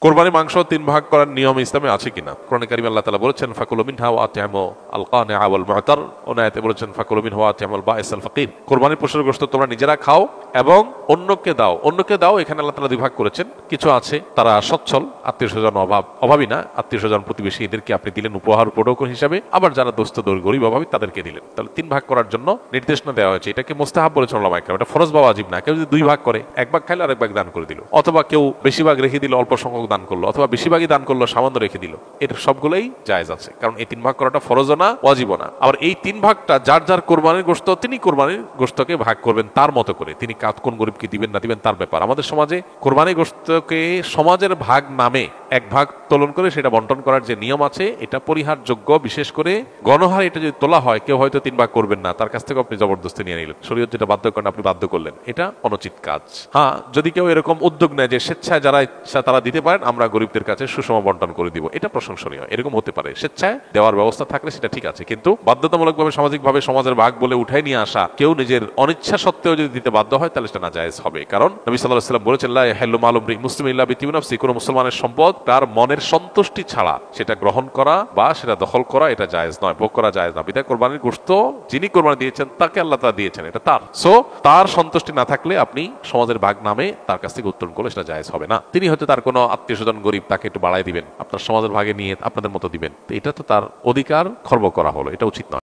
কোরবানি মাংস তিন ভাগ করার নিয়ম ইসলামে আছে কিনা? কোরআনে কারীমে আল্লাহ তাআলা বলেছেন ফাকুলু মিনহা ওয়া আতিমু আল কানিআ ওয়াল মু'তার। অন্য আয়াতে বলেছেন ফাকুলু মিনহা ওয়া আতিমু আল বাঈস আল ফাকির। কোরবানির পশুর গোশত তোমরা নিজেরা খাও এবং অন্যকে দাও। অন্যকে দাও এখানে আল্লাহ তাআলা দুই ভাগ করেছেন। কিছু আছে তারা সচ্ছল, আত্মীয়স্বজন অভাবী না, আত্মীয়স্বজন প্রতিবেশী এদেরকে আপনি দিলেন উপহার উপঢৌকন হিসাবে, আবার যারা দোস্ত গরিব অভাবী তাদেরকে দিলেন। তাহলে তিন ভাগ করার জন্য নির্দেশনা দেওয়া হয়েছে। এটাকে মুস্তাহাব বলেছেন উলামা ইকরাম, এটা ফরজ বা ওয়াজিব না। কেউ যদি দুই ভাগ করে, এক ভাগ খাইলো আর এক ভাগ দান করে দিল, অথবা কেউ বেশি ভাগ রেখে দিল অল্প সংখ্যক দান করলো, অথবা বেশিরভাগই দান করলো সামান্য রেখে দিল, এটা সবগুলোই জায়েজ আছে। কারণ এই তিন ভাগ করাটা ফরজও না ওয়াজিবও না। আবার এই তিন ভাগটা যার যার কোরবানির গোশত তিনি কোরবানির গোশতকে ভাগ করবেন তার মতো করে। তিনি কোন গরিবকে দিবেন না দিবেন তার ব্যাপার। আমাদের সমাজে কোরবানির গোশতকে সমাজের ভাগ নামে এক ভাগ তোলন করে সেটা বন্টন করার যে নিয়ম আছে এটা পরিহারযোগ্য। বিশেষ করে গণহারে এটা যদি তোলা হয়, কেউ হয়তো তিন ভাগ করবেন না, তার কাছ থেকে আপনি জবরদস্তি নিয়ে নিলেন, শরীয়ত যেটা বাধ্য করেন আপনি বাধ্য করলেন, এটা অনুচিত কাজ। হ্যাঁ, যদি কেউ এরকম উদ্যোগ নেয় যে স্বেচ্ছায় যারা ইচ্ছা তারা দিতে পারেন, আমরা গরিবদের কাছে সুষম বন্টন করে দিব, এটা প্রশংসনীয়। এরকম হতে পারে, স্বেচ্ছায় দেওয়ার ব্যবস্থা থাকলে সেটা ঠিক আছে। কিন্তু বাধ্যতামূলকভাবে সামাজিকভাবে সমাজের ভাগ বলে উঠাই নিয়ে আসা, কেউ নিজের অনিচ্ছা সত্ত্বেও যদি দিতে বাধ্য হয় তাহলে সেটা নাজায়েজ হবে। কারণ নবী সাল্লাল্লাহু আলাইহি ওয়াসাল্লাম বলেছেন লা ইয়াহিল্লু মালু মুসলিমিন ইল্লা বিতিবি নাফসি, কোন মুসলমানের সম্পদ তার মনের সন্তুষ্টি ছাড়া সেটা গ্রহণ করা বা সেটা দখল করা এটা জায়েজ নয়, ভোগ করা জায়েজ না। বিধায় কোরবানির গোশত যিনি কোরবানি দিয়েছেন তাকে আল্লাহ তাআলা দিয়েছেন, এটা তার। সো তার সন্তুষ্টি না থাকলে আপনি সমাজের ভাগ নামে তার কাছ থেকে উত্তোলন করলে সেটা জায়েজ হবে না। তিনি হয়তো তার কোনো আত্মীয়স্বজন গরিব, তাকে একটু বাড়ায় দিবেন, আপনার সমাজের ভাগে নিয়ে আপনাদের মতো দিবেন, এটা তো তার অধিকার খর্ব করা হলো, এটা উচিত নয়।